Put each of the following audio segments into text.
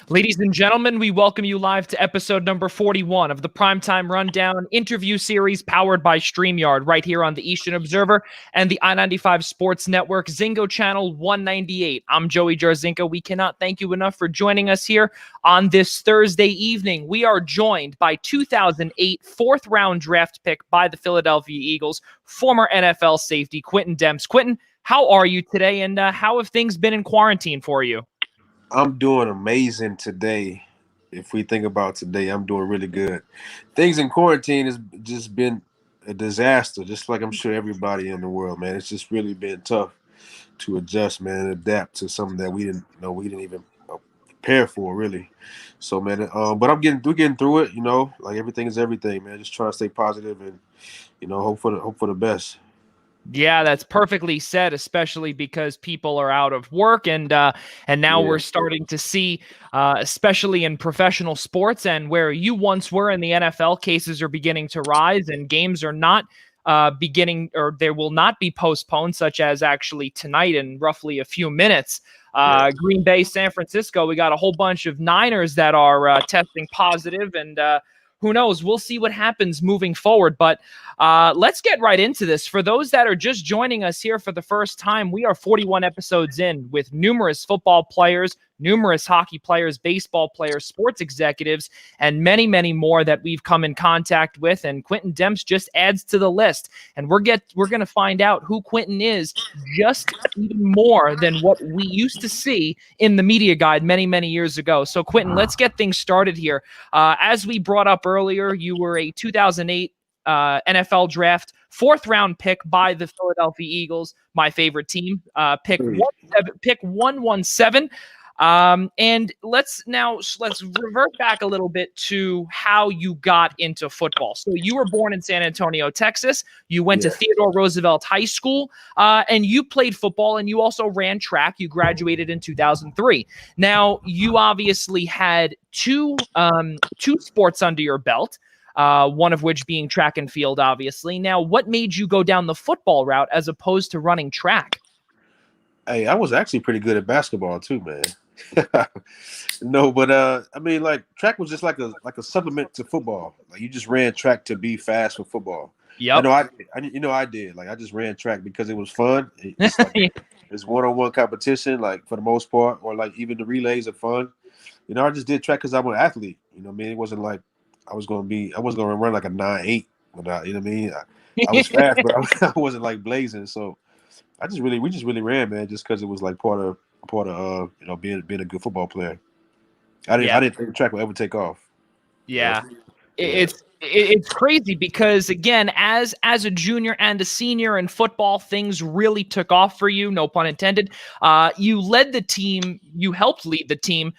Ladies and gentlemen, we welcome you live to episode number 41 of the Primetime Rundown interview series powered by StreamYard right here on the Eastern Observer and the I-95 Sports Network, Zingo Channel 198. I'm Joey Jarzynka. We cannot thank you enough for joining us here on this Thursday evening. We are joined by 2008 fourth-round draft pick by the Philadelphia Eagles, former NFL safety Quintin Demps. Quintin, how are you today, and how have things been in quarantine for you? I'm doing amazing today. If we think about today, I'm doing really good. Things in quarantine has just been a disaster, just like I'm sure everybody in the world, man. It's just really been tough to adjust, man, and adapt to something that we didn't even prepare for, really. So, man, but we're getting through it. Like everything is everything, man. Just trying to stay positive and hope for the best. Yeah, that's perfectly said, especially because people are out of work and now Yeah, we're starting to see, especially in professional sports and where you once were in the NFL, cases are beginning to rise and games are not beginning, or they will not be postponed, such as actually tonight in roughly a few minutes. yeah. Green Bay, San Francisco, we got a whole bunch of Niners that are testing positive, and who knows? We'll see what happens moving forward. But let's get right into this. For those that are just joining us here for the first time, we are 41 episodes in with numerous football players, numerous hockey players, baseball players, sports executives, and many, many more that we've come in contact with. And Quintin Demps just adds to the list. And we're going to find out who Quintin is just even more than what we used to see in the media guide many, many years ago. So, Quintin, let's get things started here. As we brought up earlier, you were a 2008 NFL draft fourth round pick by the Philadelphia Eagles, my favorite team. Pick 117. And let's revert back a little bit to how you got into football. So you were born in San Antonio, Texas. You went to Yeah. Theodore Roosevelt High School, and you played football, and you also ran track. You graduated in 2003. Now, you obviously had two sports under your belt. One of which being track and field, obviously. Now, what made you go down the football route as opposed to running track? Hey, I was actually pretty good at basketball too, man. No, but I mean, like track was just like a supplement to football. Like you just ran track to be fast for football. I Yep. know I did. Like I just ran track because it was fun. It's like it's one-on-one competition, like for the most part, or like even the relays are fun. I just did track because I'm an athlete. What I mean, it wasn't like I wasn't gonna run like a 9.8. When what I mean, I was fast, but I wasn't like blazing. So we just really ran, man, just because it was like part of being a good football player. I Yeah. didn't think track would ever take off. You know? Yeah. Yeah. It's crazy because again, as a junior and a senior in football, things really took off for you. No pun intended. You led the team. You helped lead the team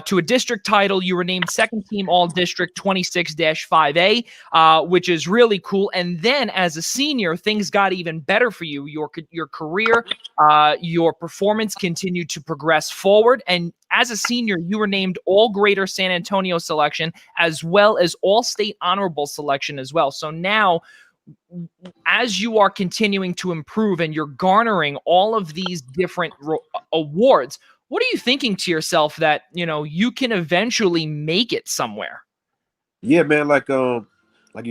to a district title. You were named second team All District 26-5A, which is really cool. And then as a senior, things got even better for you. Your career, your performance continued to progress forward. And as a senior, you were named All Greater San Antonio selection as well as All State Honorable selection as well. So now, as you are continuing to improve and you're garnering all of these different awards, what are you thinking to yourself that, you can eventually make it somewhere? Yeah, man. Like you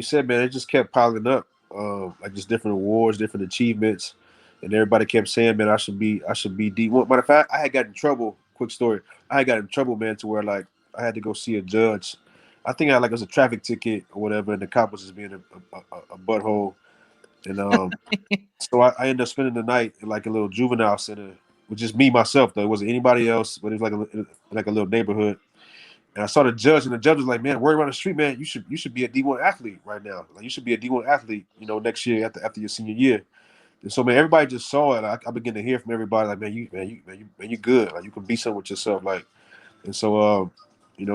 said, man, it just kept piling up. Like just different awards, different achievements, and everybody kept saying, man, I should be D1. Matter of fact, I had got in trouble. Quick story. I had got in trouble, man, to where like I had to go see a judge. I think it was a traffic ticket or whatever, and the cop was just being a butthole. And so I ended up spending the night in like a little juvenile center with just me myself though. It wasn't anybody else, but it was like a little neighborhood. And I saw the judge, and the judge was like, "Man, word around the street, man, you should be a D1 athlete right now. Like you should be a D1 athlete, next year after your senior year." And so, man, everybody just saw it. I began to hear from everybody like, "Man, you good. Like you can be something with yourself." Like, and so,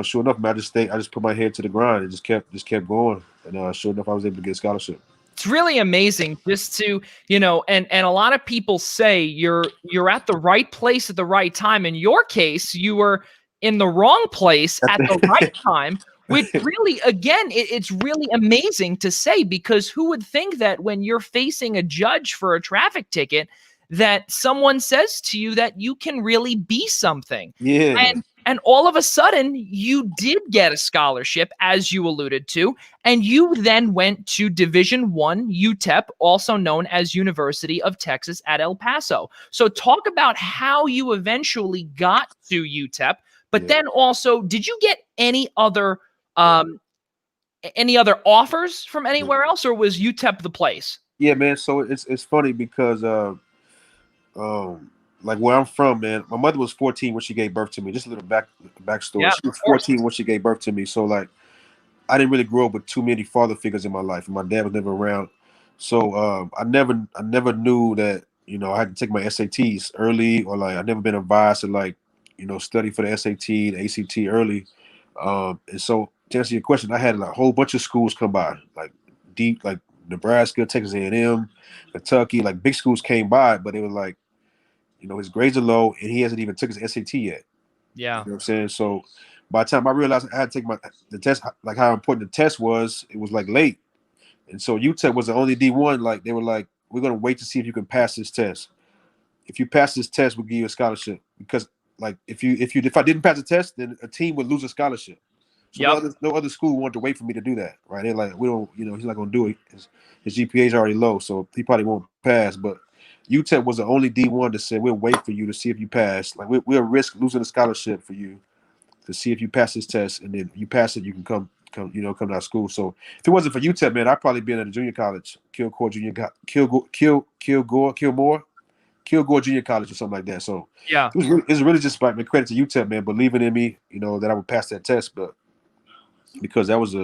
sure enough, man, I just put my head to the grind and just kept going. And sure enough, I was able to get a scholarship. It's really amazing just to, and a lot of people say you're at the right place at the right time. In your case, you were in the wrong place at the right time, which really, again, it's really amazing to say, because who would think that when you're facing a judge for a traffic ticket, that someone says to you that you can really be something? Yeah, And all of a sudden, you did get a scholarship, as you alluded to, and you then went to Division I UTEP, also known as University of Texas at El Paso. So talk about how you eventually got to UTEP, but then also, did you get any other offers from anywhere else, or was UTEP the place? Yeah, man. So it's funny because like where I'm from, man, my mother was 14 when she gave birth to me. Just a little backstory. Yeah, She was of course. 14 when she gave birth to me. So like I didn't really grow up with too many father figures in my life, and my dad was never around. So I never knew that, you know, I had to take my SATs early, or like I never been advised to, like, you know, study for the SAT, the ACT early. And so to answer your question, I had like, a whole bunch of schools come by, like deep, like Nebraska, Texas A&M, Kentucky, like big schools came by, but it was like, you know, his grades are low and he hasn't even took his SAT yet. Yeah. You know what I'm saying? So by the time I realized I had to take the test, like how important the test was, it was like late. And so UTEP was the only D1. Like they were like, we're gonna wait to see if you can pass this test. If you pass this test, we'll give you a scholarship. Because like if I didn't pass the test, then a team would lose a scholarship. So no other school wanted to wait for me to do that, right? They're like, we don't, you know, he's not gonna do it. His GPA is already low, so he probably won't pass. But UTEP was the only D1 that said we'll wait for you to see if you pass. Like we'll risk losing a scholarship for you to see if you pass this test, and then you pass it, you can come to our school. So if it wasn't for UTEP, man, I'd probably been at a junior college, Kilgore Junior College or something like that. So Yeah. it's really just like my credit to UTEP, man, believing in me, you know, that I would pass that test. But because that was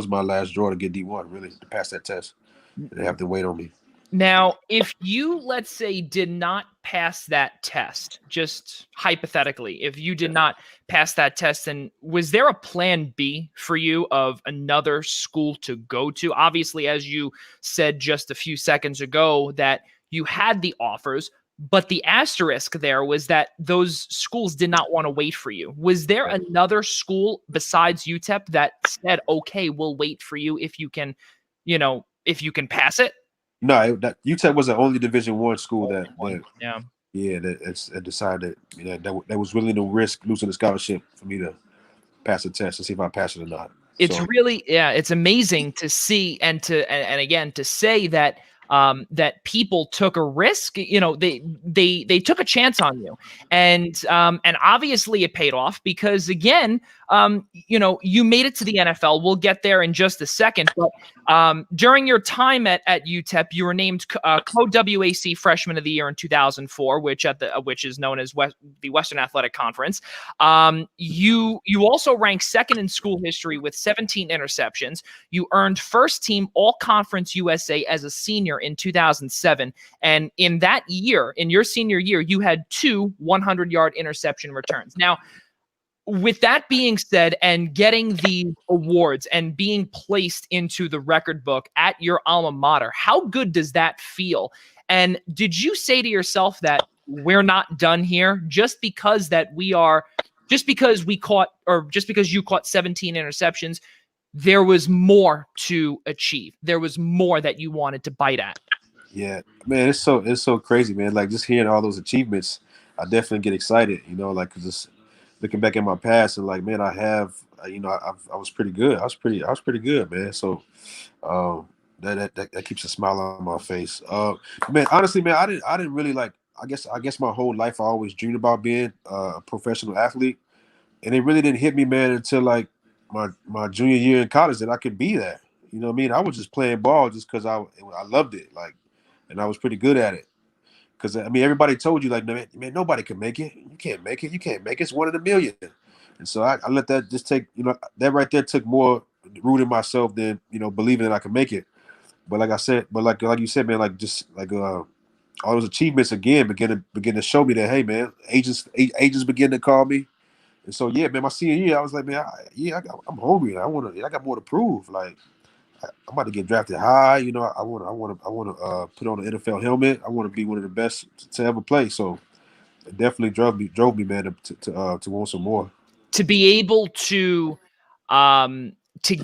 my last draw to get D1, really, to pass that test. They have to wait on me. Now, if you, let's say, did not pass that test, just hypothetically, if you did not pass that test, then was there a plan B for you of another school to go to? Obviously, as you said just a few seconds ago, that you had the offers, but the asterisk there was that those schools did not want to wait for you. Was there another school besides UTEP that said, okay, we'll wait for you if you can, if you can pass it? No, UTEP was the only Division I school that decided that was willing to risk losing the scholarship for me to pass the test to see if I pass it or not. It's really, it's amazing to see and again to say that that people took a risk. They took a chance on you, and obviously it paid off because again, you made it to the NFL. We'll get there in just a second, but during your time at UTEP, you were named co-WAC Freshman of the Year in 2004, which is known as the Western Athletic Conference. You also ranked second in school history with 17 interceptions. You earned first team All Conference USA as a senior in 2007, and in that year, in your senior year, you had 2 100-yard interception returns. Now, with that being said, and getting the awards and being placed into the record book at your alma mater, how good does that feel? And did you say to yourself that we're not done here just because you caught 17 interceptions, there was more to achieve? There was more that you wanted to bite at? Yeah, man, it's so crazy, man. Like just hearing all those achievements, I definitely get excited, like, cause just looking back at my past and like, man, I was pretty good. I was pretty good, man. So, that keeps a smile on my face. Man, honestly, man, I didn't really like. I guess my whole life I always dreamed about being a professional athlete, and it really didn't hit me, man, until like my junior year in college that I could be that. You know what I mean? I was just playing ball just because I loved it, like, and I was pretty good at it. Because I mean, everybody told you like, man, nobody can make it. You can't make it. You can't make it. It's 1 in a million. And so I let that just take, that right there took more root in myself than believing that I could make it. But like I said, like you said, man, like just like all those achievements again begin to show me that, hey, man, agents begin to call me. And so yeah, man, my senior year, I was like, man, I'm hungry. I got more to prove. Like, I'm about to get drafted high. I want to put on an NFL helmet. I want to be one of the best to ever play. So it definitely drove me, man, to want some more. To be able to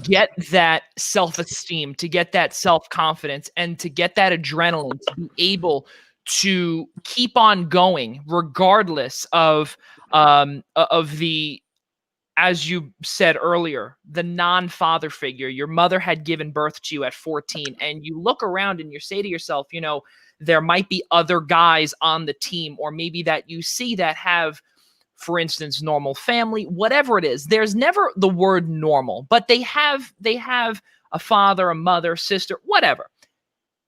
get that self-esteem, to get that self-confidence, and to get that adrenaline, to be able to keep on going regardless of of the, as you said earlier, the non-father figure. Your mother had given birth to you at 14, and you look around and you say to yourself, there might be other guys on the team, or maybe that you see that have, for instance, normal family, whatever it is. There's never the word normal, but they have a father, a mother, sister, whatever.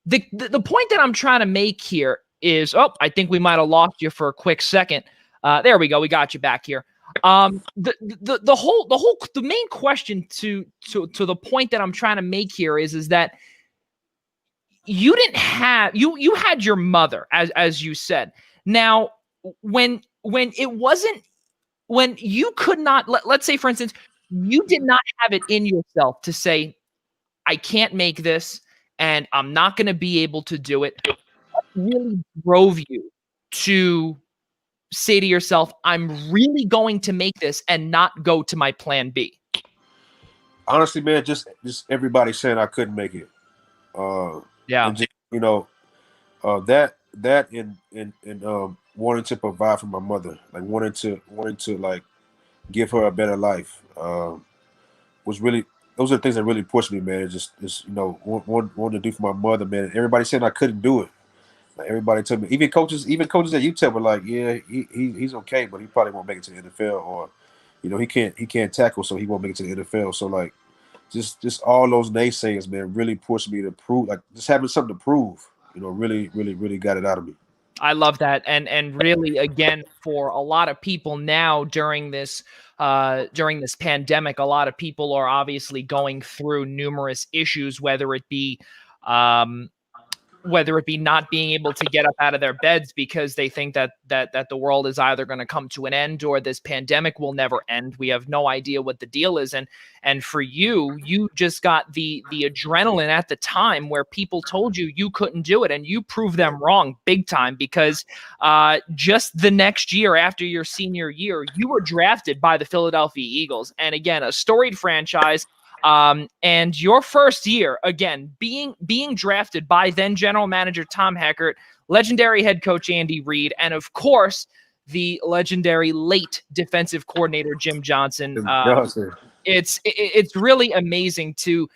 The point that I'm trying to make here is, I think we might have lost you for a quick second. There we go. We got you back here. The main question to the point that I'm trying to make here is that you didn't have, you had your mother, as you said. Now, when you could not, let's say, for instance, you did not have it in yourself to say, I can't make this and I'm not going to be able to do it. What really drove you to say to yourself, I'm really going to make this and not go to my plan B? Honestly, man, just everybody saying I couldn't make it. Yeah. Just, that and wanting to provide for my mother, like wanting to like give her a better life, was really, those are the things that really pushed me, man. Just wanting to do for my mother, man. Everybody saying I couldn't do it. Like everybody told me, even coaches at UTEP were like, yeah, he's okay, but he probably won't make it to the NFL, or he can't tackle, so he won't make it to the NFL. So like, just all those naysayers, man, really pushed me to prove, like just having something to prove, really got it out of me. I love that. And really, again, for a lot of people now during this pandemic, a lot of people are obviously going through numerous issues, whether it be not being able to get up out of their beds because they think that the world is either going to come to an end, or this pandemic will never end. We have no idea what the deal is. And for you just got the adrenaline at the time where people told you couldn't do it, and you proved them wrong big time, because just the next year after your senior year, you were drafted by the Philadelphia Eagles. And again, a storied franchise. And your first year, again, being drafted by then general manager Tom Heckert, legendary head coach Andy Reid, and of course the legendary late defensive coordinator Jim Johnson. It's really amazing to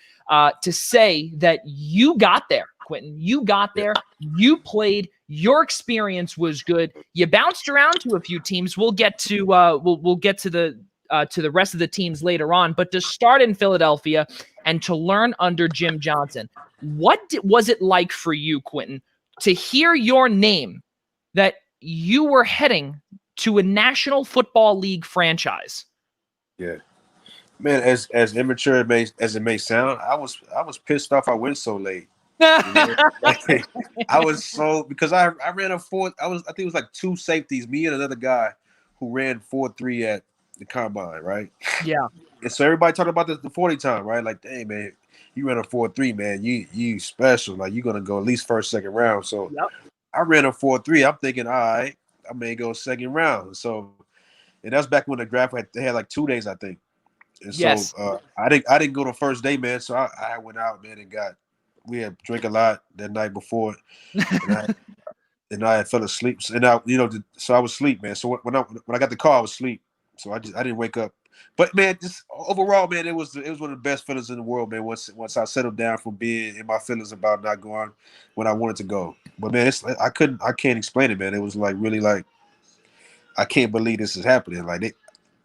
say that you got there, Quintin. You got there. You played. Your experience was good. You bounced around to a few teams. We'll get to we'll get to the rest of the teams later on, but to start in Philadelphia and to learn under Jim Johnson, what was it like for you, Quintin, to hear your name, that you were heading to a National Football League franchise? Yeah, man, as immature as it may sound, I was pissed off I went so late. I was so, because I ran a fourth. I think it was like two safeties, me and another guy who ran 4.3 at the combine, right? Yeah. And so everybody talking about the 40 time, right? Like, hey man, you ran a 4.3, man. You special. Like, you're gonna go at least first, second round. So I ran a 4.3. I'm thinking, all right, I may go second round. So, and that's back when the draft they had like 2 days, I think. And so I didn't go the first day, man. So I went out, man, and we had drank a lot that night before, and I fell asleep. And so I was asleep, man. So when I got the call, I was asleep. So I didn't wake up. But man, just overall, man, it was one of the best feelings in the world, man. Once I settled down from being in my feelings about not going when I wanted to go. But man, I can't explain it, man. It was like really like, I can't believe this is happening. Like,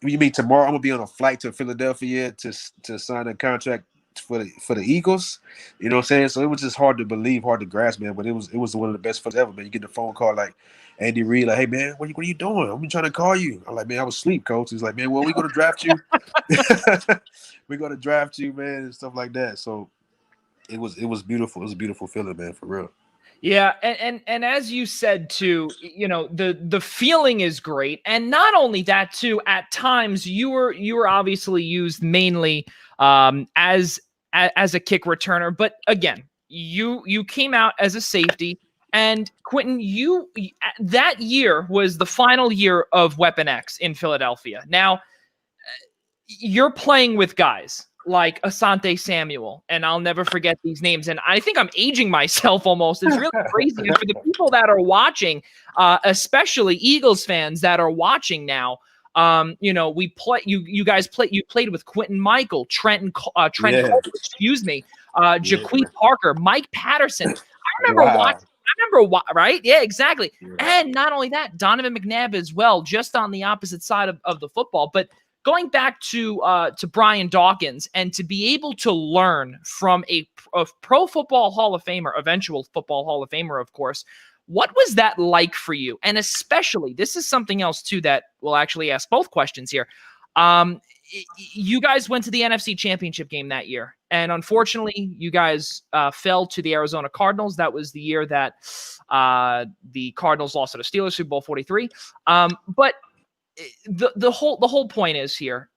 you mean tomorrow I'm gonna be on a flight to Philadelphia to sign a contract for the Eagles? You know what I'm saying? So it was just hard to believe, hard to grasp, man. But it was one of the best feelings ever, man. You get the phone call like Andy Reid, like, hey man, what are you doing? I'm trying to call you. I'm like, man, I was asleep, coach. He's like, man, well, we're gonna draft you. We're gonna draft you, man, and stuff like that. So it was beautiful. It was a beautiful feeling, man, for real. Yeah, and as you said too, the feeling is great, and not only that too. At times, you were obviously used mainly as a kick returner, but again, you came out as a safety. And Quintin, that year was the final year of Weapon X in Philadelphia. Now, you're playing with guys like Asante Samuel, and I'll never forget these names. And I think I'm aging myself almost. It's really crazy. And for the people that are watching, especially Eagles fans that are watching now, You guys played with Quintin Michael, Trent Yeah. Cole, excuse me, Yeah. Jaquith Parker, Mike Patterson. Wow. I remember why, right? Yeah, exactly. Yeah. And not only that, Donovan McNabb as well, just on the opposite side of the football. But going back to Brian Dawkins, and to be able to learn from a pro football Hall of Famer, eventual football Hall of Famer, of course, what was that like for you? And especially, this is something else too that we'll actually ask both questions here. You guys went to the NFC Championship game that year, and unfortunately, you guys fell to the Arizona Cardinals. That was the year that the Cardinals lost to the Steelers, Super Bowl 43. But the whole point is here,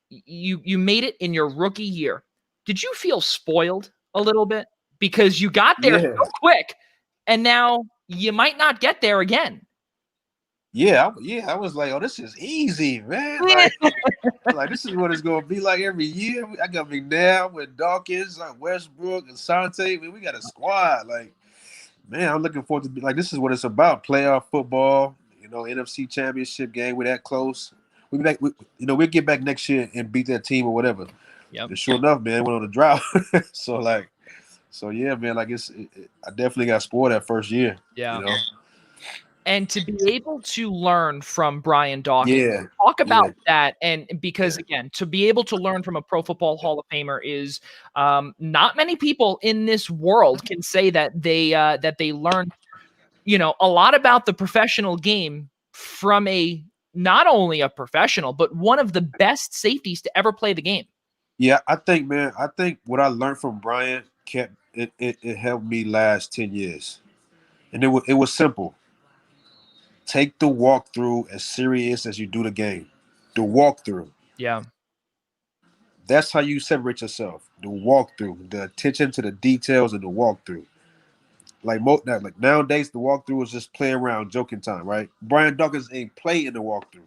you made it in your rookie year. Did you feel spoiled a little bit because you got there so quick, and now you might not get there again? Yeah, I was like, oh, this is easy, man. Like this is what it's gonna be like every year. I got McNabb with Dawkins, like Westbrook and Sante. Man, we got a squad. Like, man, I'm looking forward to be like this is what it's about. Playoff football, NFC Championship game. We're that close. We'll get back next year and beat that team or whatever. Yep. And sure enough, man, went on a drought. So yeah, man, like I definitely got spoiled that first year. Yeah. And to be able to learn from Brian Dawkins, talk about that. And because again, to be able to learn from a Pro Football Hall of Famer is not many people in this world can say that they learned, a lot about the professional game from not only a professional, but one of the best safeties to ever play the game. Yeah, I think what I learned from Brian kept it helped me last 10 years. And it was simple. Take the walkthrough as serious as you do the game. The walkthrough. Yeah. That's how you separate yourself. The walkthrough, the attention to the details of the walkthrough. Like nowadays, the walkthrough is just play around, joking time, right? Brian Dawkins ain't play in the walkthrough.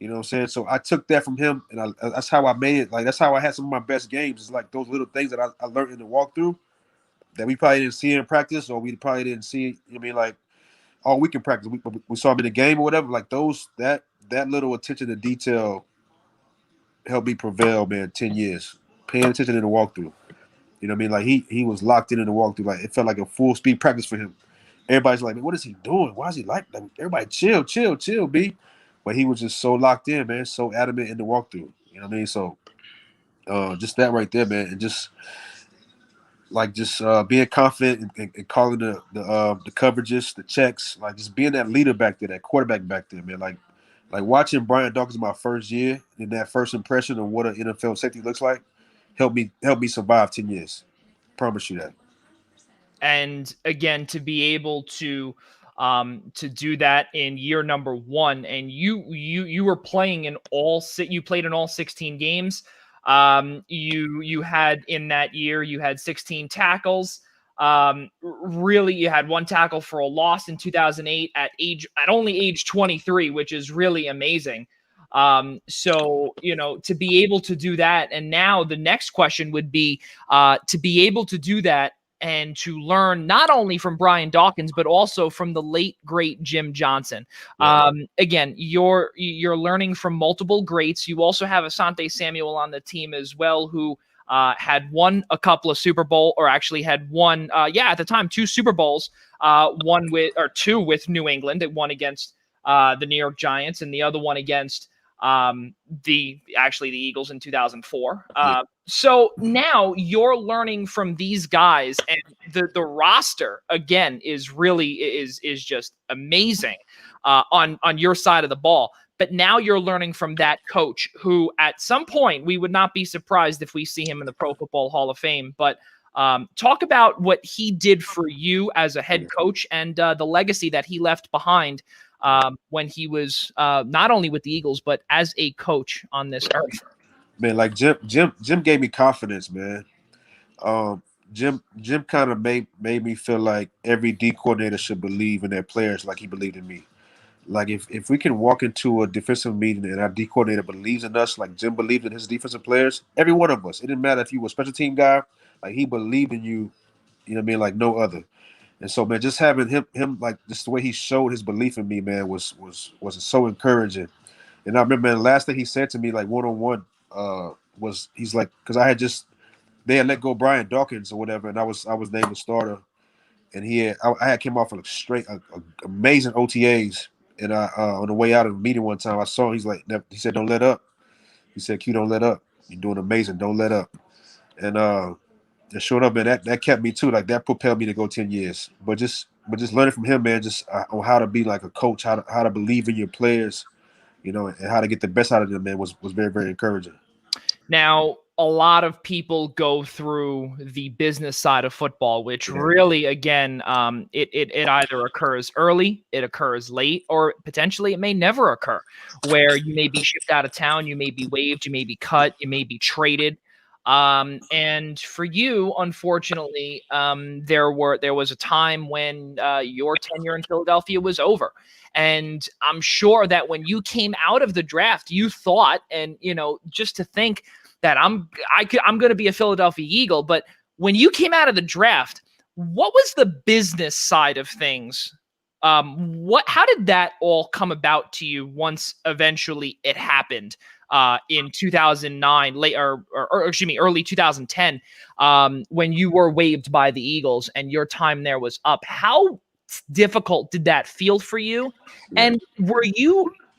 You know what I'm saying? So I took that from him, and that's how I made it. Like that's how I had some of my best games. It's like those little things that I learned in the walkthrough that we probably didn't see in practice, or we probably didn't see. Like all week in practice, we saw him in the game or whatever. Like that little attention to detail helped me prevail, man. 10 years paying attention in the walkthrough. You know what I mean? Like he was locked in the walkthrough. Like it felt like a full speed practice for him. Everybody's like, man, what is he doing? Why is he like everybody chill, B. But he was just so locked in, man, so adamant in the walkthrough. You know what I mean? So just that right there, man, and just being confident and calling the coverages, the checks, like just being that leader back there, that quarterback back there, man. Like watching Brian Dawkins my first year and that first impression of what an NFL safety looks like helped me survive 10 years. Promise you that. And again, to be able to do that in year number one, and you were playing you played in all 16 games. You had in that year, you had 16 tackles. Really, you had one tackle for a loss in 2008 at only age 23, which is really amazing. So, to be able to do that. And now the next question would be, to be able to do that and to learn not only from Brian Dawkins, but also from the late, great Jim Johnson. Yeah. Again, you're learning from multiple greats. You also have Asante Samuel on the team as well, who had won a couple of Super Bowl, or actually had won, at the time, 2 Super Bowls, two with New England. One against the New York Giants, and the other one against the Eagles in 2004. So now you're learning from these guys, and the roster again is just amazing on your side of the ball. But now you're learning from that coach, who at some point we would not be surprised if we see him in the Pro Football Hall of Fame. But talk about what he did for you as a head coach, and the legacy that he left behind when he was not only with the Eagles, but as a coach on this earth. Man, like Jim gave me confidence, man. Jim kind of made me feel like every D coordinator should believe in their players like he believed in me. Like if we can walk into a defensive meeting and our D coordinator believes in us, like Jim believed in his defensive players, every one of us. It didn't matter if you were a special team guy, like he believed in you. You know what I mean? Like no other. And so, man, just having him like just the way he showed his belief in me, man, was so encouraging. And I remember the last thing he said to me, like one-on-one, was he's like, because they had let go Brian Dawkins or whatever, and I was named the starter, and I had came off of straight amazing OTAs, and I on the way out of the meeting one time I saw him, he said don't let up. He said Q, don't let up. You're doing amazing. Don't let up. And sure enough, man, that kept me too. Like that propelled me to go 10 years. But just learning from him, man, just on how to be like a coach, how to believe in your players, and how to get the best out of them, man, was very, very encouraging. Now, a lot of people go through the business side of football, which really, again, it either occurs early, it occurs late, or potentially it may never occur, where you may be shipped out of town, you may be waived, you may be cut, you may be traded. And for you, unfortunately, there was a time when your tenure in Philadelphia was over. And I'm sure that when you came out of the draft, you thought, and just to think that I'm going to be a Philadelphia Eagle, but when you came out of the draft, what was the business side of things? How did that all come about to you once eventually it happened in 2009, or excuse me, early 2010, when you were waived by the Eagles and your time there was up? How difficult did that feel for you? And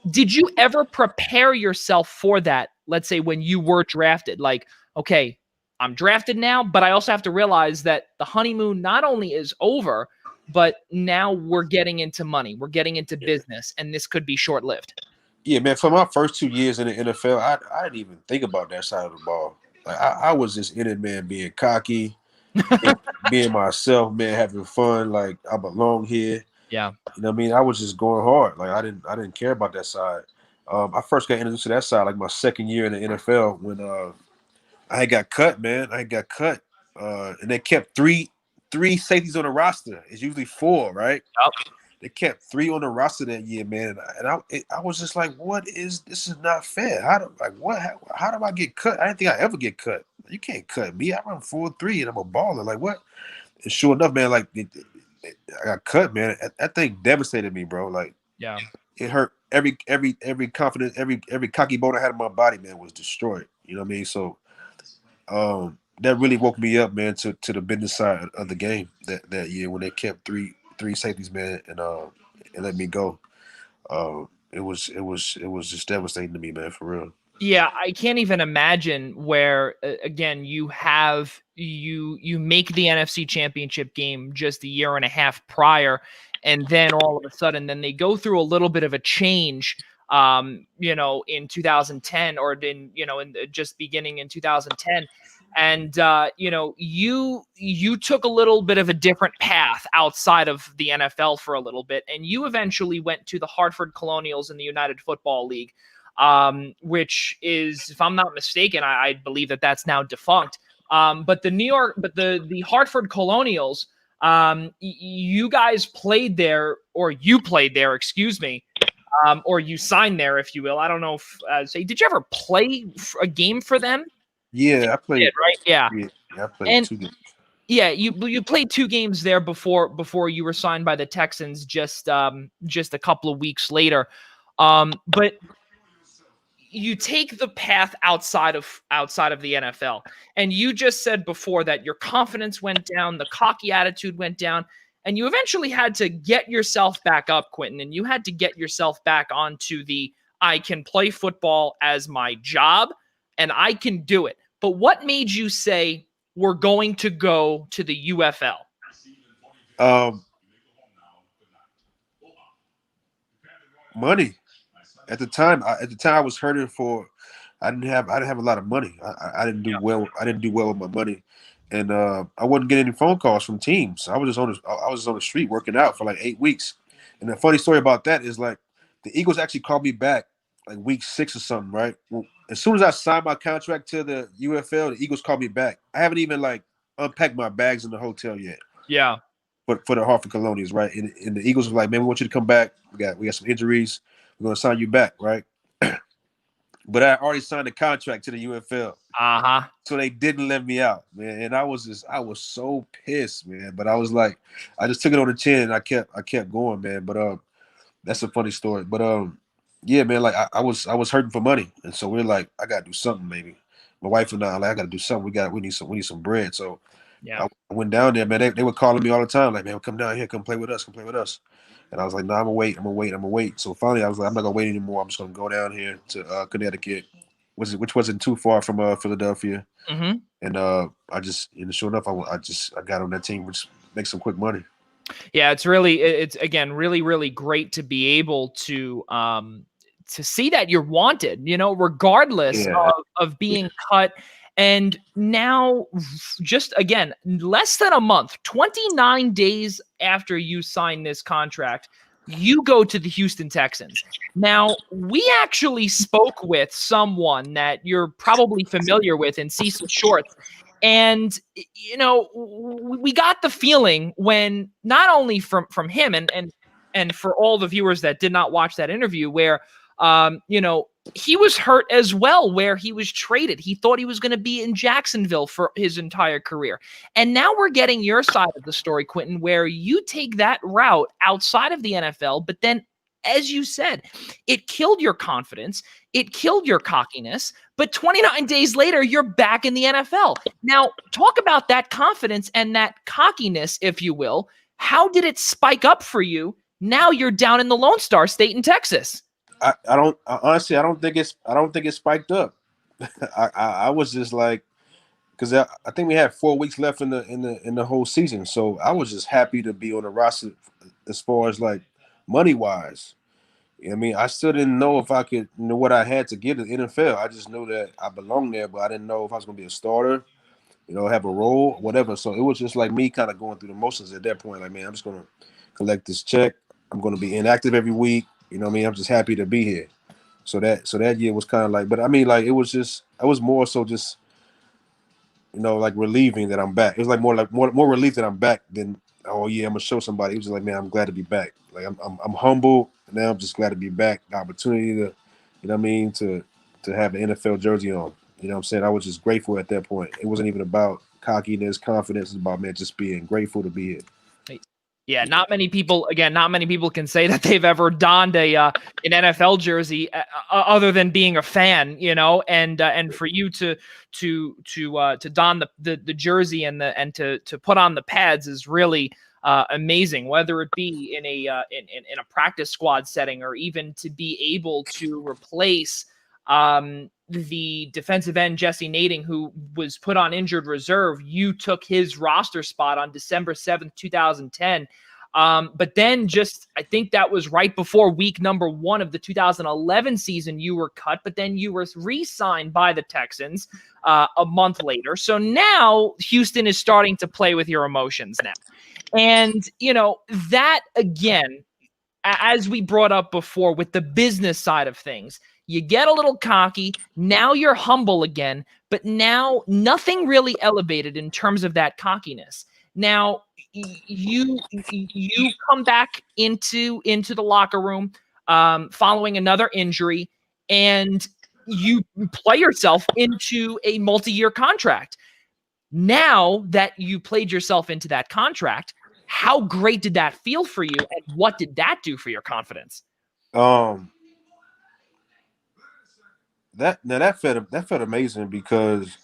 did you ever prepare yourself for that? Let's say when you were drafted, like, okay, I'm drafted now, but I also have to realize that the honeymoon not only is over, but now we're getting into money, we're getting into business, and this could be short-lived. Yeah, man. For my first 2 years in the NFL, I didn't even think about that side of the ball. Like I was just in it, man, being cocky, being myself, man, having fun. Like I belong here. Yeah. You know what I mean? I was just going hard. Like I didn't care about that side. I first got introduced to that side like my second year in the NFL when I got cut, man. I got cut, and they kept three safeties on the roster. It's usually four, right? Yep. They kept three on the roster that year, man. And I was just like, this is not fair. How do I get cut? I didn't think I ever get cut. You can't cut me. I run 4.3 and I'm a baller. Like what? And sure enough, man, like I got cut, man. That thing devastated me, bro. Like, yeah, it hurt every confidence, every cocky bone I had in my body, man, was destroyed. You know what I mean? So, that really woke me up, man, to the business side of the game that year when they kept three safeties, man, and let me go. It was just devastating to me, man, for real. Yeah, I can't even imagine where again you make the NFC Championship game just a year and a half prior, and then all of a sudden, then they go through a little bit of a change, in 2010 or in just beginning in 2010. And you took a little bit of a different path outside of the NFL for a little bit, and you eventually went to the Hartford Colonials in the United Football League, which is, if I'm not mistaken, I believe that's now defunct. But the Hartford Colonials, you guys played there, or you played there, excuse me, or you signed there, if you will. I don't know if did you ever play a game for them? Yeah, I played. Did, right? Yeah. I played 2 games. Yeah, you played 2 games there before you were signed by the Texans just a couple of weeks later. But you take the path outside of the NFL, and you just said before that your confidence went down, the cocky attitude went down, and you eventually had to get yourself back up, Quintin, and you had to get yourself back onto the I can play football as my job and I can do it. But what made you say we're going to go to the UFL? Money. At the time, I was hurting for. I didn't have a lot of money. I didn't do well. I didn't do well with my money, and I wasn't getting any phone calls from teams. I was just on the street working out for like 8 weeks. And the funny story about that is like the Eagles actually called me back like week 6 or something, right? Well, as soon as I signed my contract to the UFL, the Eagles called me back. I haven't even like unpacked my bags in the hotel yet. Yeah. But for the Hartford Colonials, right? And the Eagles were like, man, we want you to come back. We got some injuries. We're gonna sign you back, right? But I already signed a contract to the UFL. Uh-huh. So they didn't let me out, man. And I was so pissed, man. But I was like, I just took it on the chin and I kept going, man. But that's a funny story. But Yeah, man. Like I was hurting for money, and so we're like, I gotta do something, maybe. My wife and I, like, I gotta do something. We need some bread. So Yeah. I went down there, man. They were calling me all the time, like, man, come down here, come play with us, come play with us. And I was like, no, I'm gonna wait. So finally, I was like, I'm not gonna wait anymore. I'm just gonna go down here to Connecticut, which wasn't too far from Philadelphia. Mm-hmm. And sure enough, I got on that team, which makes some quick money. Yeah, it's again really really great to be able to see that you're wanted, regardless Yeah, of being cut. And now, just again, less than a month, 29 days after you sign this contract, you go to the Houston Texans. Now, we actually spoke with someone that you're probably familiar with in Cecil Shorts. And we got the feeling when, not only from him and for all the viewers that did not watch that interview, where he was hurt as well, where he was traded. He thought he was going to be in Jacksonville for his entire career. And now we're getting your side of the story, Quintin, where you take that route outside of the NFL, but then, as you said, it killed your confidence. It killed your cockiness. But 29 days later, you're back in the NFL. Now, talk about that confidence and that cockiness, if you will. How did it spike up for you? Now you're down in the Lone Star State in Texas. Honestly, I don't think it's spiked up. I was just like, because I think we had 4 weeks left in the whole season, so I was just happy to be on the roster as far as like money wise. I mean, I still didn't know if I could know what I had to give to the NFL. I just knew that I belonged there, but I didn't know if I was going to be a starter, have a role, whatever. So it was just like me kind of going through the motions at that point. Like, man, I'm just going to collect this check. I'm going to be inactive every week. You know what I mean? I'm just happy to be here. So that year was kind of like, but I mean, like, it was more so just, like relieving that I'm back. It was like more relief that I'm back than, oh yeah, I'm gonna show somebody. It was just like, man, I'm glad to be back. Like I'm humble. Now I'm just glad to be back. The opportunity to, you know what I mean, to have an NFL jersey on. You know what I'm saying? I was just grateful at that point. It wasn't even about cockiness, confidence. It's about, man, just being grateful to be here. Yeah, not many people can say that they've ever donned an NFL jersey other than being a fan, and for you to don the jersey and to put on the pads is really amazing, whether it be in a practice squad setting or even to be able to replace the defensive end Jesse Nading, who was put on injured reserve. You took his roster spot on December 7th, 2010. But then I think that was right before week number 1 of the 2011 season, you were cut, but then you were re-signed by the Texans a month later. So now Houston is starting to play with your emotions now. And, that again, as we brought up before with the business side of things, you get a little cocky. Now you're humble again, but now nothing really elevated in terms of that cockiness. Now you come back into the locker room following another injury, and you play yourself into a multi-year contract. Now that you played yourself into that contract, how great did that feel for you, and what did that do for your confidence? That felt amazing, because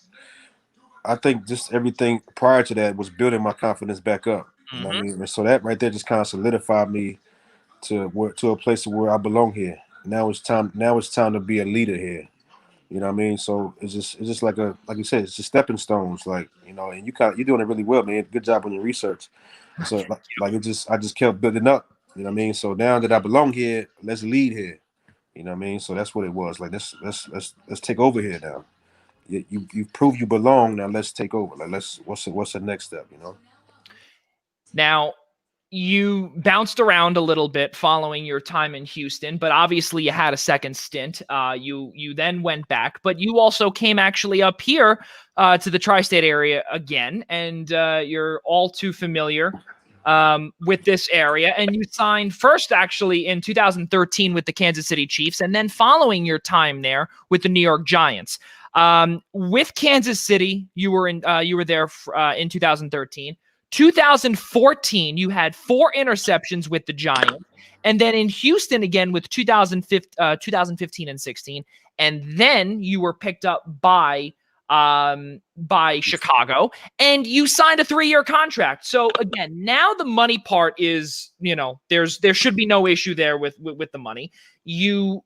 I think just everything prior to that was building my confidence back up. You know what I mean? And so that right there just kind of solidified me to a place where I belong here. Now it's time to be a leader here. You know what I mean? So it's just like you said, it's just stepping stones. Like, and you're doing it really well, man. Good job on your research. So I just kept building up. You know what I mean? So now that I belong here, let's lead here. You know what I mean? So that's what it was. Like, let's take over here now. You prove you belong. Now let's take over. Like, what's the next step? Now, you bounced around a little bit following your time in Houston, but obviously you had a second stint. You then went back, but you also came actually up here to the tri-state area again, and you're all too familiar with this area. And you signed first actually in 2013 with the Kansas City Chiefs, and then following your time there with the New York Giants. With Kansas City, you were there in 2013. 2014, you had 4 interceptions with the Giants. And then in Houston again with 2015 and 16. And then you were picked up by Chicago, and you signed a 3-year contract. So again, now the money part is, there should be no issue there with the money. You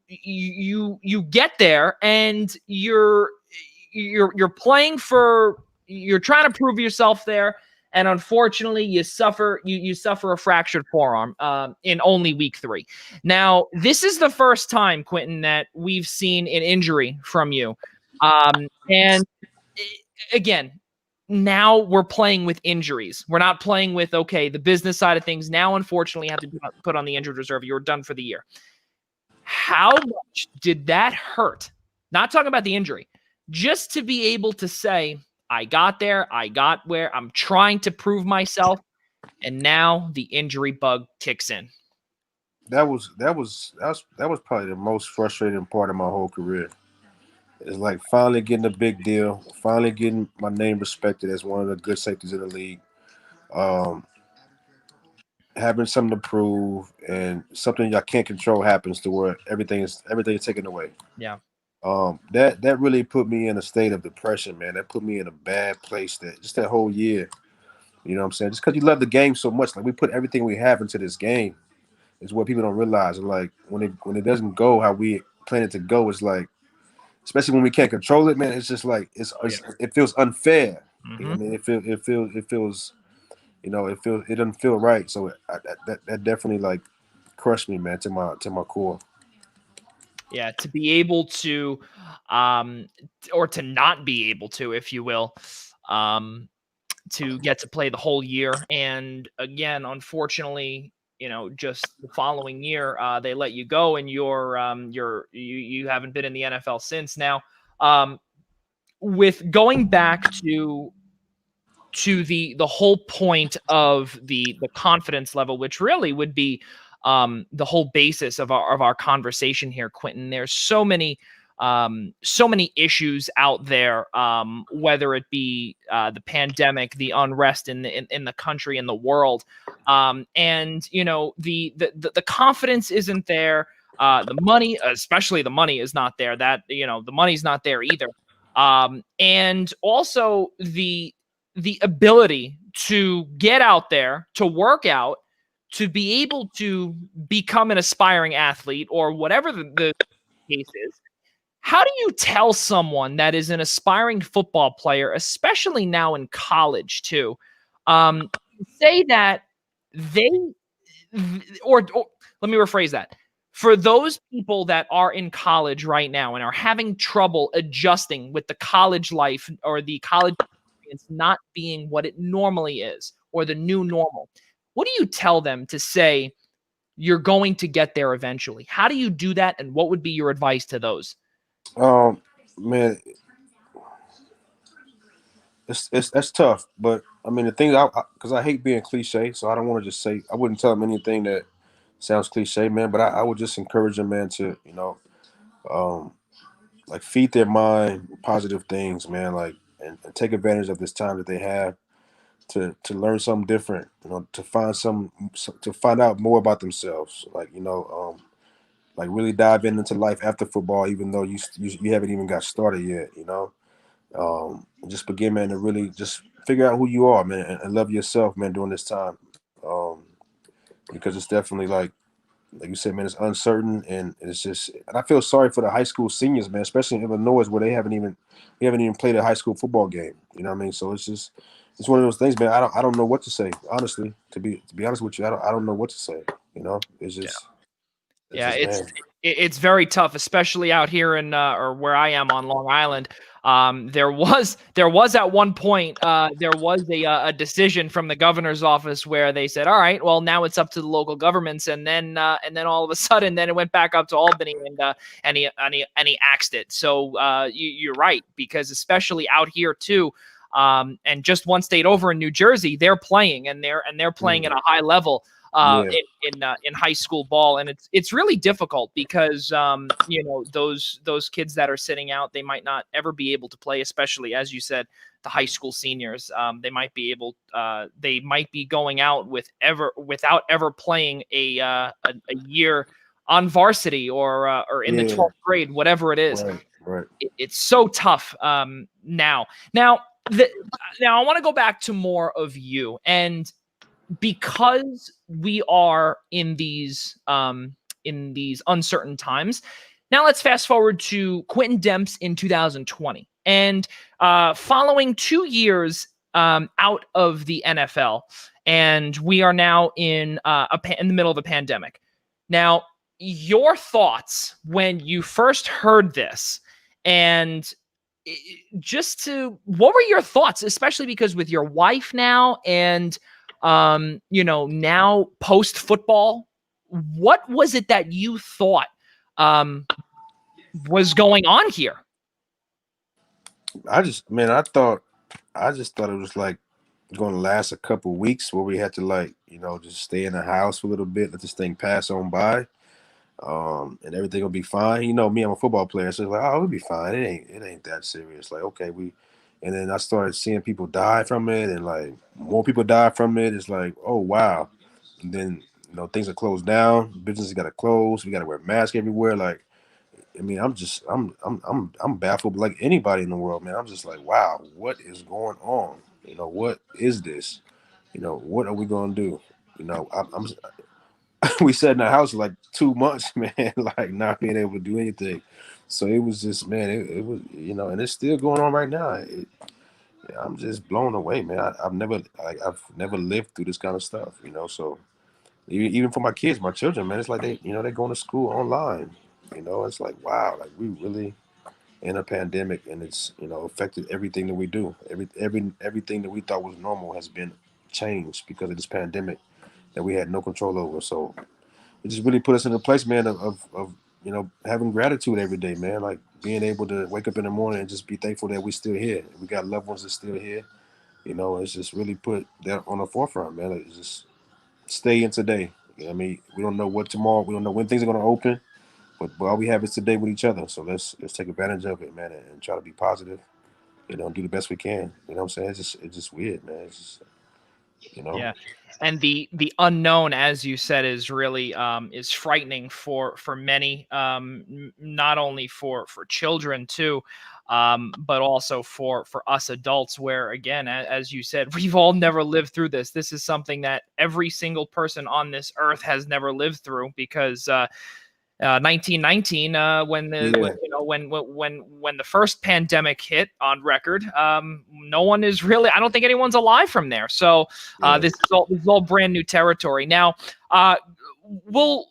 get there, and you're playing for, you're trying to prove yourself there, and unfortunately, you suffer a fractured forearm in only week 3. Now, this is the first time, Quintin, that we've seen an injury from you. And again, now we're playing with injuries. We're not playing with, the business side of things. Now, unfortunately, you have to put on the injured reserve. You're done for the year. How much did that hurt? Not talking about the injury, just to be able to say, I got there, I got where I'm trying to prove myself, and now the injury bug kicks in. That was probably the most frustrating part of my whole career. It's like finally getting a big deal, finally getting my name respected as one of the good safeties in the league, having something to prove, and something I can't control happens to where everything is taken away. Yeah. That really put me in a state of depression, man. That put me in a bad place. That whole year, you know what I'm saying? Just because you love the game so much, like we put everything we have into this game, is what people don't realize. And like when it doesn't go how we plan it to go, it's like, especially when we can't control it, man. It's just like it feels unfair. Mm-hmm. I mean, it feels, it doesn't feel right. So that definitely like crushed me, man, to my core. Yeah, to be able to, or to not be able to, if you will, to get to play the whole year. And again, unfortunately, just the following year, they let you go, and you haven't been in the NFL since. Now, with going back to the whole point of the confidence level, which really would be the whole basis of our conversation here, Quintin. There's so many issues out there, whether it be the pandemic, the unrest in the country and the world, and the confidence isn't there. The money, especially the money, is not there. That the money's not there either, and also the ability to get out there, to work out, to be able to become an aspiring athlete or whatever the case is. How do you tell someone that is an aspiring football player, especially now in college too, say that or let me rephrase that. For those people that are in college right now and are having trouble adjusting with the college life or the college experience not being what it normally is or the new normal, what do you tell them to say you're going to get there eventually? How do you do that, and what would be your advice to those? Man, that's tough. But I mean, the thing, because I hate being cliche, so I don't want to just say, I wouldn't tell them anything that sounds cliche, man. But I would just encourage them, man, to like feed their mind positive things, man. Like and take advantage of this time that they have to learn something different, to find out more about themselves, like like really dive into life after football, even though you haven't even got started yet, just begin, man, to really just figure out who you are, man, and love yourself, man, during this time, because it's definitely like you said, man, it's uncertain, and it's just, and I feel sorry for the high school seniors, man, especially in Illinois, where we haven't even played a high school football game, you know what I mean? So it's one of those things, man. I don't know what to say, honestly. To be honest with you, I don't know what to say. It's just. Yeah, it's very tough, especially out here in or where I am on Long Island. There was at one point there was a decision from the governor's office where they said, all right, well, now it's up to the local governments, and then all of a sudden then it went back up to Albany, and he axed it. So you're right, because especially out here too. And just one state over in New Jersey, they're playing, and they're playing at a high level. Yeah. in high school ball, and it's really difficult because those kids that are sitting out, they might not ever be able to play, especially as you said, the high school seniors. They might be going out without ever playing a year on varsity or in the Yeah. 12th grade, whatever it is. Right. It's so tough now. Now I want to go back to more of you, and because we are in these uncertain times. Now let's fast forward to Quintin Demps in 2020, and following 2 years out of the NFL, and we are now in in the middle of a pandemic. Now, your thoughts when you first heard this, and what were your thoughts, especially because with your wife now and now post football, what was it that you thought was going on here? I just thought it was like going to last a couple weeks where we had to just stay in the house for a little bit, let this thing pass on by, and everything will be fine. Me, I'm a football player, so it's like, oh, it'll be fine. It ain't that serious. Like, okay, and then I started seeing people die from it, and like more people die from it. It's like, oh wow. And then things are closed down. Businesses got to close. We got to wear masks everywhere. Like, I mean, I'm baffled like anybody in the world, man. I'm just like, wow, what is going on? What is this? What are we gonna do? I'm we sat in the house like 2 months, man, like not being able to do anything. So it was just, man, it was, and it's still going on right now. I'm just blown away, man. I've never lived through this kind of stuff, So even for my kids, my children, man, it's like they're going to school online. It's like, wow, like we really in a pandemic, and it's affected everything that we do. Everything that we thought was normal has been changed because of this pandemic that we had no control over. So it just really put us in a place, man, of having gratitude every day, man. Like being able to wake up in the morning and just be thankful that we're still here. We got loved ones that's still here. It's just really put that on the forefront, man. It's just stay in today. I mean, we don't know what tomorrow. We don't know when things are going to open, but all we have is today with each other. So let's take advantage of it, man, and try to be positive. And do the best we can. You know what I'm saying? It's just weird, man. It's just. Yeah. And the unknown, as you said, is really is frightening for many, not only for children too, but also for us adults, where again, as you said, we've all never lived through this. This is something that every single person on this earth has never lived through, because 1919, when the Yeah. when the first pandemic hit on record, no one is really, I don't think anyone's alive from there. So Yeah. this is all brand new territory. Now, we'll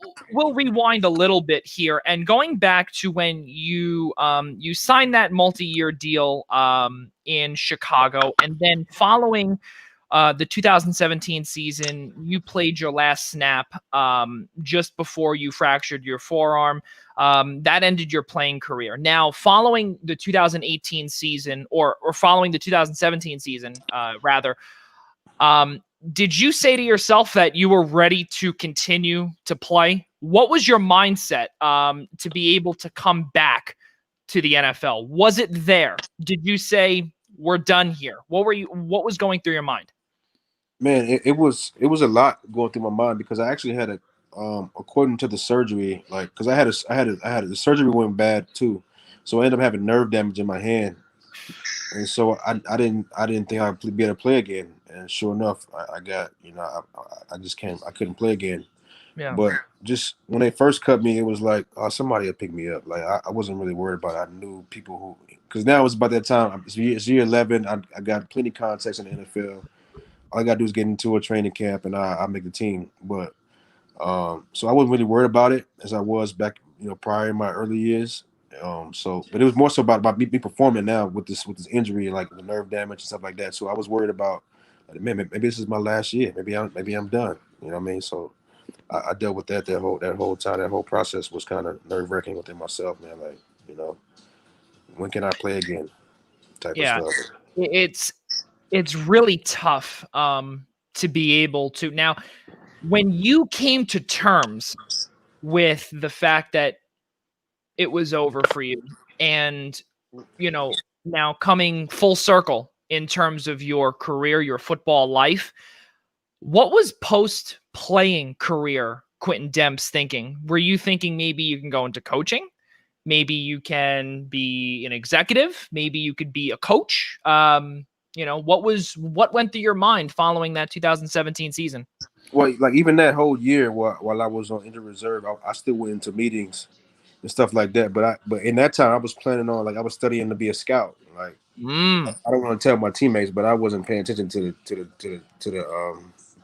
rewind a little bit here, and going back to when you signed that multi-year deal in Chicago, and then following the 2017 season, you played your last snap just before you fractured your forearm. That ended your playing career. Now, following the 2018 season, or following the 2017 season, rather, did you say to yourself that you were ready to continue to play? What was your mindset to be able to come back to the NFL? Was it there? Did you say, we're done here? What was going through your mind? Man, it was a lot going through my mind because I actually had according to the surgery, like because the surgery went bad too, so I ended up having nerve damage in my hand, and so I didn't think I'd be able to play again, and sure enough, I got I just can't, I couldn't play again. Yeah. But just when they first cut me, it was like, oh, somebody will pick me up. Like I wasn't really worried about it. I knew people who, because now it's about that time. It's year 11. I got plenty of contacts in the NFL. All I gotta do is get into a training camp, and I make the team. But so I wasn't really worried about it as I was back, prior in my early years. But it was more so about me performing now with this injury, like the nerve damage and stuff like that. So I was worried about, like, man, maybe this is my last year. Maybe I'm done. You know what I mean? So I dealt with that whole time. That whole process was kind of nerve wracking within myself, man. Like, when can I play again? Type of Yeah. stuff. It's really tough to be able to now. when you came to terms with the fact that it was over for you, and now coming full circle in terms of your career, your football life, what was post playing career Quintin Demps thinking? Were you thinking maybe you can go into coaching? Maybe you can be an executive. Maybe you could be a coach. What went through your mind following that 2017 season? Well, like even that whole year while I was on injured reserve, I still went into meetings and stuff like that. But in that time, I was planning on, like, I was studying to be a scout. Like, I don't want to tell my teammates, but I wasn't paying attention to the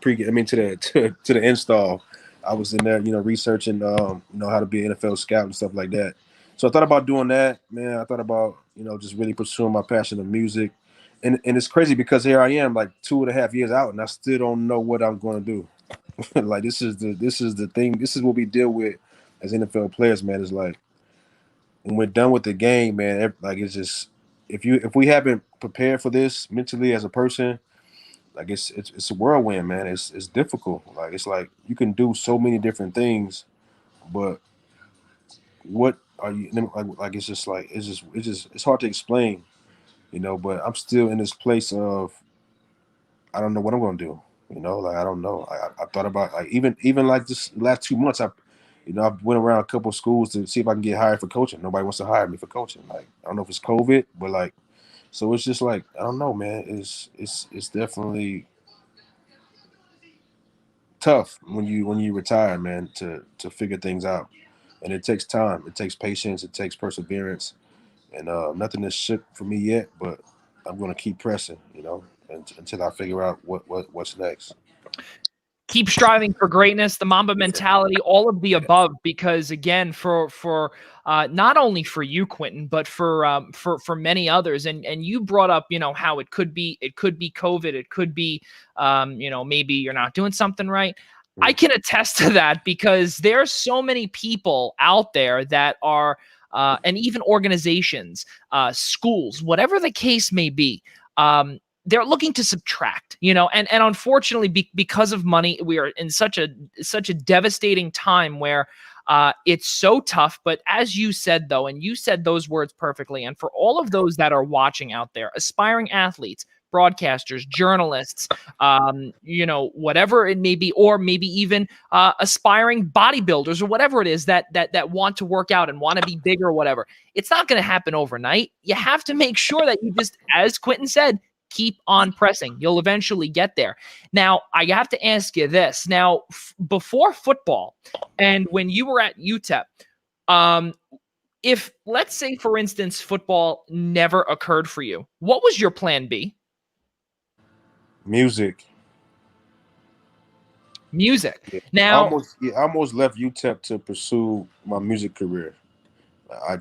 pre. I mean to the install. I was in there, researching, how to be an NFL scout and stuff like that. So I thought about doing that, man. I thought about, just really pursuing my passion of music, and it's crazy because here I am, like 2.5 years out, and I still don't know what I'm going to do. Like this is the thing. This is what we deal with as NFL players, man. It's like when we're done with the game, man. Like it's just if we haven't prepared for this mentally as a person, like it's a whirlwind, man. It's difficult. Like it's like you can do so many different things, but what are you like? It's just like it's hard to explain, But I'm still in this place of I don't know what I'm gonna do. Like I don't know. I thought about, like, even like this last 2 months, I went around a couple of schools to see if I can get hired for coaching. Nobody wants to hire me for coaching. Like I don't know if it's COVID, but like, so it's just like I don't know, man. It's definitely tough when you retire, man, to figure things out, and it takes time. It takes patience. It takes perseverance, and nothing is shit for me yet. But I'm gonna keep pressing, until I figure out what's next. Keep striving for greatness, the Mamba mentality, all of the above. Because again, for not only for you, Quintin, but for many others, and you brought up, how it could be COVID, it could be, maybe you're not doing something right. I can attest to that because there's so many people out there that are, and even organizations, schools, whatever the case may be. They're looking to subtract, and unfortunately, because of money, we are in such a devastating time where it's so tough. But as you said, though, and you said those words perfectly, and for all of those that are watching out there, aspiring athletes, broadcasters, journalists, whatever it may be, or maybe even aspiring bodybuilders or whatever it is that want to work out and want to be bigger or whatever. It's not going to happen overnight. You have to make sure that you just, as Quintin said, keep on pressing. You'll eventually get there. Now, I have to ask you this. Now, before football and when you were at UTEP, if, let's say, for instance, football never occurred for you, what was your plan B? Music. Music. Now, I almost left UTEP to pursue my music career. I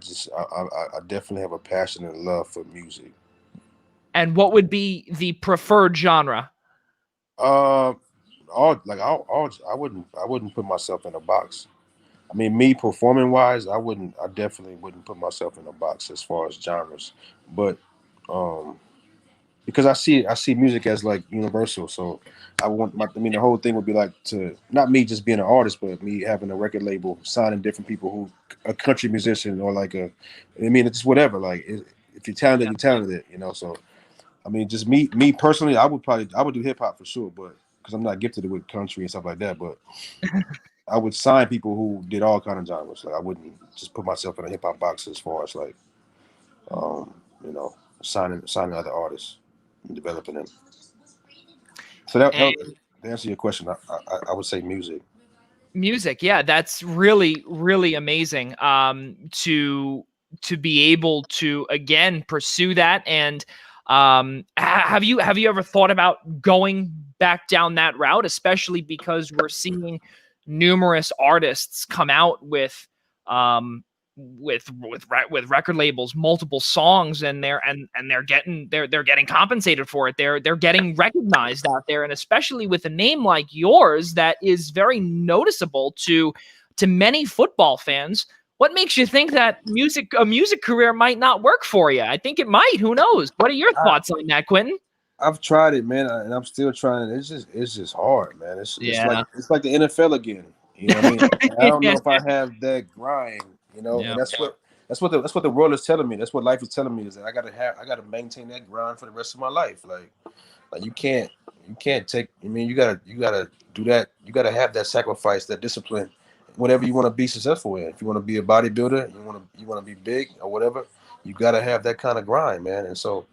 definitely have a passion and love for music. And what would be the preferred genre? I wouldn't put myself in a box. I mean, me performing wise, I definitely wouldn't put myself in a box as far as genres. But because I see music as like universal. So the whole thing would be like to not me just being an artist, but me having a record label, signing different people who a country musician or like it's whatever. Like if you're talented, you're talented, So I mean, just me personally, I would do hip hop for sure, but because I'm not gifted with country and stuff like that, but I would sign people who did all kind of genres. Like I wouldn't just put myself in a hip hop box as far as like, signing other artists and developing them. So that to answer your question, I would say music. Music, yeah, that's really, really amazing. To be able to again pursue that. And have you ever thought about going back down that route, especially because we're seeing numerous artists come out with record labels, multiple songs, and they're getting compensated for it. They're getting recognized out there, and especially with a name like yours that is very noticeable to many football fans. What makes you think that a music career might not work for you? I think it might. Who knows? What are your thoughts on that, Quintin? I've tried it, man, and I'm still trying. It's just hard, man. Yeah. It's like the NFL again. You know what I mean? I don't know Yeah. if I have that grind, you know, Yeah. and that's what the world is telling me. That's what life is telling me is that I gotta maintain that grind for the rest of my life. Like you can't take. I mean, you gotta do that. You gotta have that sacrifice, that discipline, whatever you want to be successful in. If you want to be a bodybuilder, you want to be big or whatever, you gotta have that kind of grind, man. And so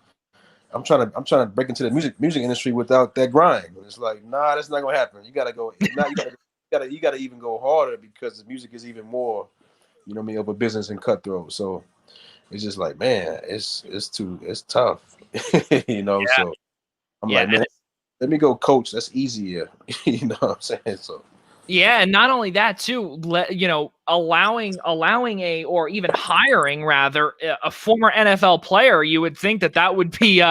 I'm trying to break into the music industry without that grind. And it's like, nah, that's not gonna happen. You gotta go. If not, you gotta even go harder because the music is even more, you know what I mean, of a business and cutthroat. So it's just like, man, it's tough, you know. So I'm Yeah. like, man, let me go coach. That's easier, you know what I'm saying? So Yeah, and not only that too, allowing a or even hiring rather a former NFL player, you would think that would be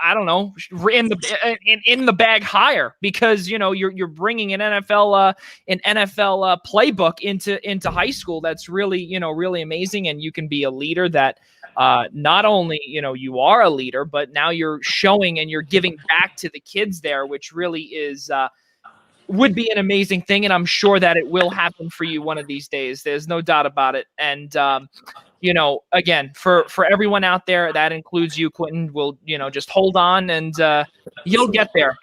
I don't know, in the bag hire because you're bringing an NFL playbook into high school that's really really amazing, and you can be a leader that not only you are a leader, but now you're showing and you're giving back to the kids there, which really is would be an amazing thing, and I'm sure that it will happen for you one of these days. There's no doubt about it. And again, for everyone out there, that includes you, Quintin. Will just hold on, and for you'll sure. get there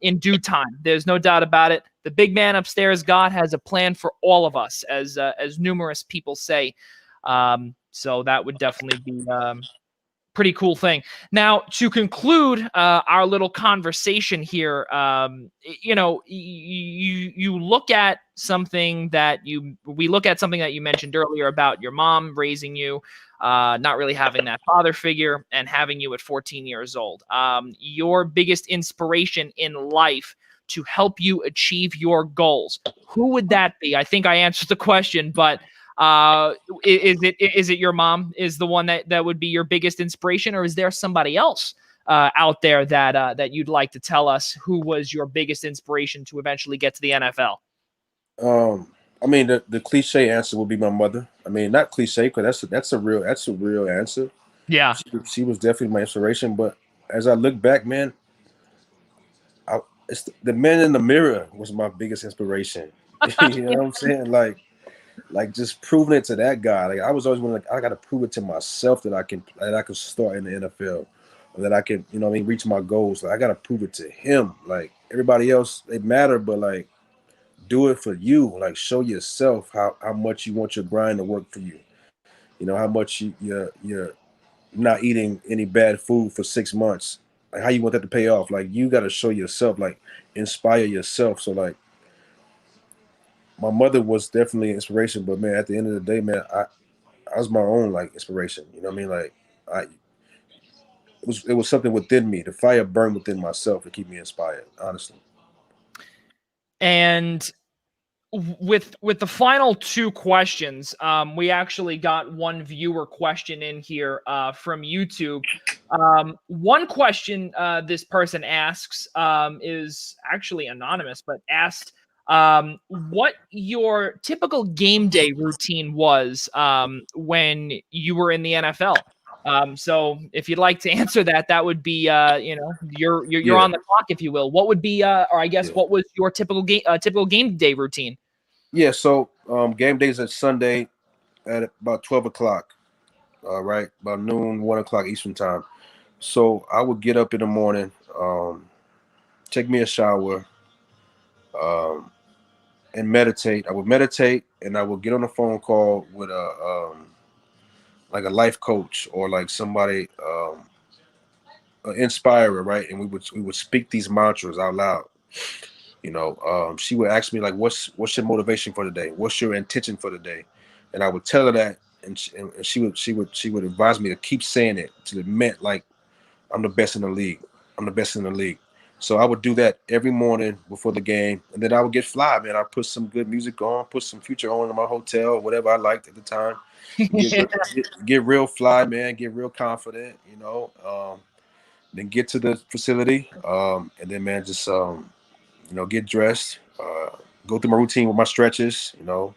in due time. There's no doubt about it. The big man upstairs, God, has a plan for all of us, as numerous people say. So that would definitely be pretty cool thing. Now, to conclude our little conversation here, you look at something that we look at something that you mentioned earlier about your mom raising you, not really having that father figure, and having you at 14 years old. Your biggest inspiration in life to help you achieve your goals. Who would that be? I think I answered the question, but is it your mom is the one that would be your biggest inspiration, or is there somebody else out there that you'd like to tell us who was your biggest inspiration to eventually get to the NFL? I mean, the cliche answer would be my mother. I mean, not cliche because that's a real answer. Yeah. She was definitely my inspiration. But as I look back, man, it's the man in the mirror was my biggest inspiration. You know what I'm saying? Like just proving it to that guy. Like I was always like, I got to prove it to myself that I can start in the NFL, or that I can, you know what I mean, reach my goals. Like I got to prove it to him. Like everybody else, they matter, but like do it for you. Like show yourself how much you want your grind to work for you. You know how much you're not eating any bad food for 6 months. Like how you want that to pay off. Like you got to show yourself. Like inspire yourself. So like my mother was definitely an inspiration, but man, at the end of the day, man, I was my own like inspiration. You know what I mean? Like I it was something within me. The fire burned within myself to keep me inspired. Honestly. And with the final two questions, we actually got one viewer question in here from YouTube. One question this person asks is actually anonymous, but asked what your typical game day routine was when you were in the NFL. So if you'd like to answer that, that would be you're Yeah, on the clock, if you will. What would be or I guess yeah, what was your typical game day routine? yeah. So game days at Sunday at about 12 o'clock. Right, about noon, 1 o'clock Eastern time. So I would get up in the morning, take me a shower, um, and meditate. I would meditate, and I would get on a phone call with a like a life coach or like somebody an inspirer, right? And we would speak these mantras out loud. You know, she would ask me like, "What's your motivation for the day? What's your intention for the day?" And I would tell her that, and she would advise me to keep saying it till it meant like I'm the best in the league. I'm the best in the league. So I would do that every morning before the game, and then I would get fly, man. I put some good music on, put some Future on in my hotel, whatever I liked at the time. Get real fly, man. Get real confident, you know. Then get to the facility, and then man, just get dressed, go through my routine with my stretches, uh,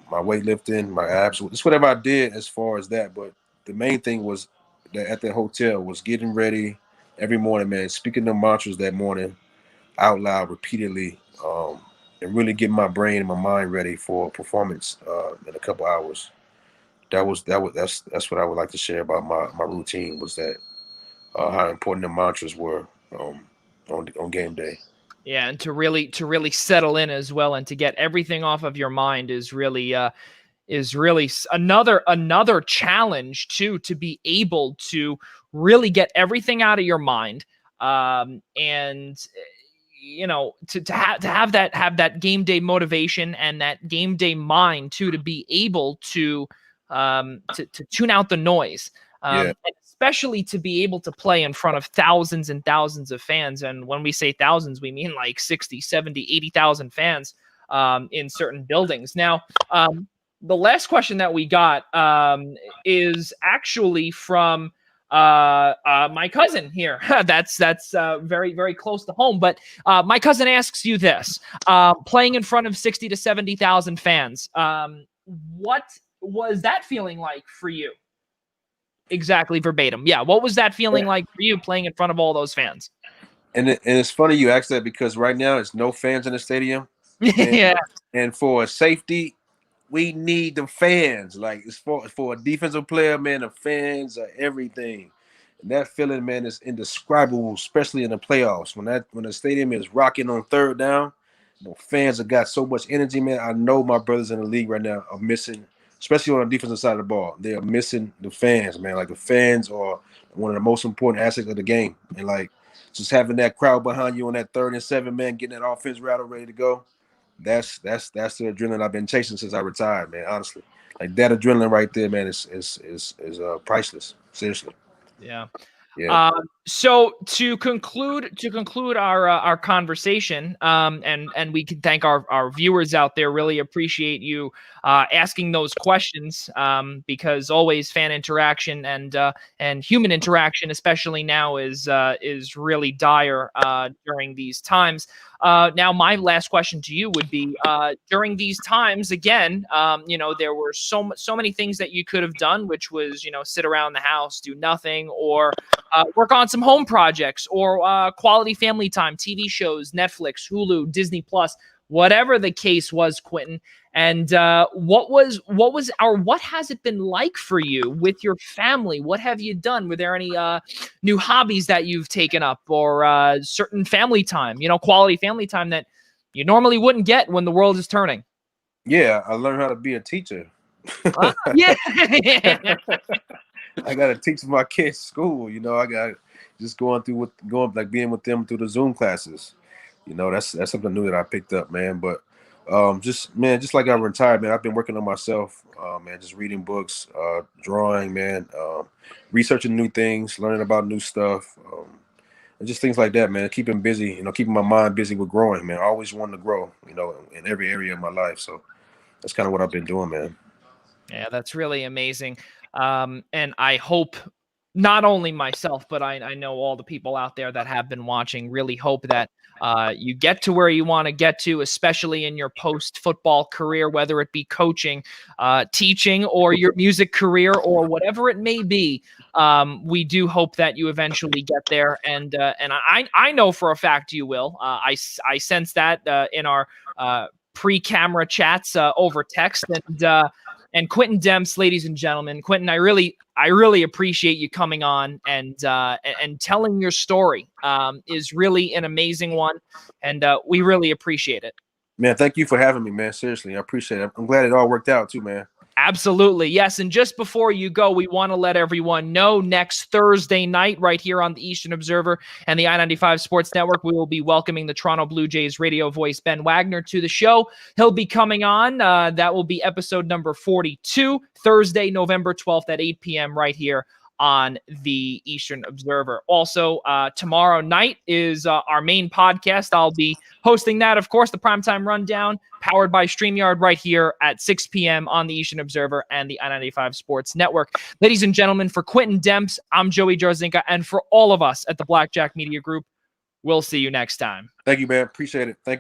my weightlifting, my abs, just whatever I did as far as that. But the main thing was at that hotel was getting ready every morning, man, speaking the mantras that morning out loud repeatedly, and really getting my brain and my mind ready for performance in a couple hours. That's what I would like to share about my routine, was that how important the mantras were on game day. Yeah, and to really settle in as well, and to get everything off of your mind is really another challenge too, to be able to really get everything out of your mind, and to have that game day motivation and that game day mind too, to be able to tune out the noise, Yeah, and especially to be able to play in front of thousands and thousands of fans. And when we say thousands, we mean like 60, 70, 80,000 fans in certain buildings. Now, the last question that we got is actually from my cousin here. that's very, very close to home. But my cousin asks you this: playing in front of 60 to 70,000 fans, what was that feeling like for you? Exactly verbatim. Yeah. What was that feeling like for you, playing in front of all those fans? and it's funny you asked that, because right now it's no fans in the stadium, and, Yeah. and for safety, we need the fans. Like, it's for a defensive player, man. The fans are everything, and that feeling, man, is indescribable, especially in the playoffs when the stadium is rocking on third down. Fans have got so much energy, man. I know my brothers in the league right now are missing, especially on the defensive side of the ball. They are missing the fans, man. Like, the fans are one of the most important aspects of the game, and like, just having that crowd behind you on that 3rd and 7, man, getting that offense rattled, ready to go. That's the adrenaline I've been chasing since I retired, man. Honestly, like, that adrenaline right there, man, is priceless. Seriously. Yeah. Yeah. So to conclude our conversation, and we can thank our viewers out there. Really appreciate you asking those questions, because always fan interaction and human interaction, especially now, is really dire during these times. Now, my last question to you would be, during these times, again, there were so many things that you could have done, which was, sit around the house, do nothing, or work on some home projects, or quality family time, TV shows, Netflix, Hulu, Disney Plus, whatever the case was, Quintin. And what has it been like for you with your family? What have you done? Were there any new hobbies that you've taken up, or certain family time, quality family time that you normally wouldn't get when the world is turning? Yeah, I learned how to be a teacher. Yeah. I gotta teach my kids school. I got just going like being with them through the Zoom classes. That's something new that I picked up, man. But just like I retired, man, I've been working on myself, man. Just reading books, drawing, man, researching new things, learning about new stuff, and just things like that, man. Keeping busy, keeping my mind busy with growing, man. I always wanted to grow, in every area of my life. So that's kind of what I've been doing, man. Yeah, that's really amazing. And I hope not only myself, but I know all the people out there that have been watching really hope that you get to where you want to get to, especially in your post-football career, whether it be coaching, teaching, or your music career, or whatever it may be. We do hope that you eventually get there, and I know for a fact you will. I sense that in our pre-camera chats over text, and Quintin Demps, ladies and gentlemen. Quintin, I really appreciate you coming on and telling your story. Is really an amazing one, and we really appreciate it. Man, thank you for having me, man. Seriously, I appreciate it. I'm glad it all worked out too, man. Absolutely. Yes. And just before you go, we want to let everyone know next Thursday night, right here on the Eastern Observer and the I-95 Sports Network, we will be welcoming the Toronto Blue Jays radio voice, Ben Wagner, to the show. He'll be coming on. That will be episode number 42, Thursday, November 12th at 8 p.m. right here on the Eastern Observer. Also, tomorrow night is our main podcast. I'll be hosting that, of course, the Primetime Rundown, powered by StreamYard, right here at 6 p.m. on the Eastern Observer and the I-95 Sports Network. Ladies and gentlemen, for Quintin Demps, I'm Joey Jarzynka, and for all of us at the Blackjack Media Group, we'll see you next time. Thank you, man. Appreciate it. Thank you.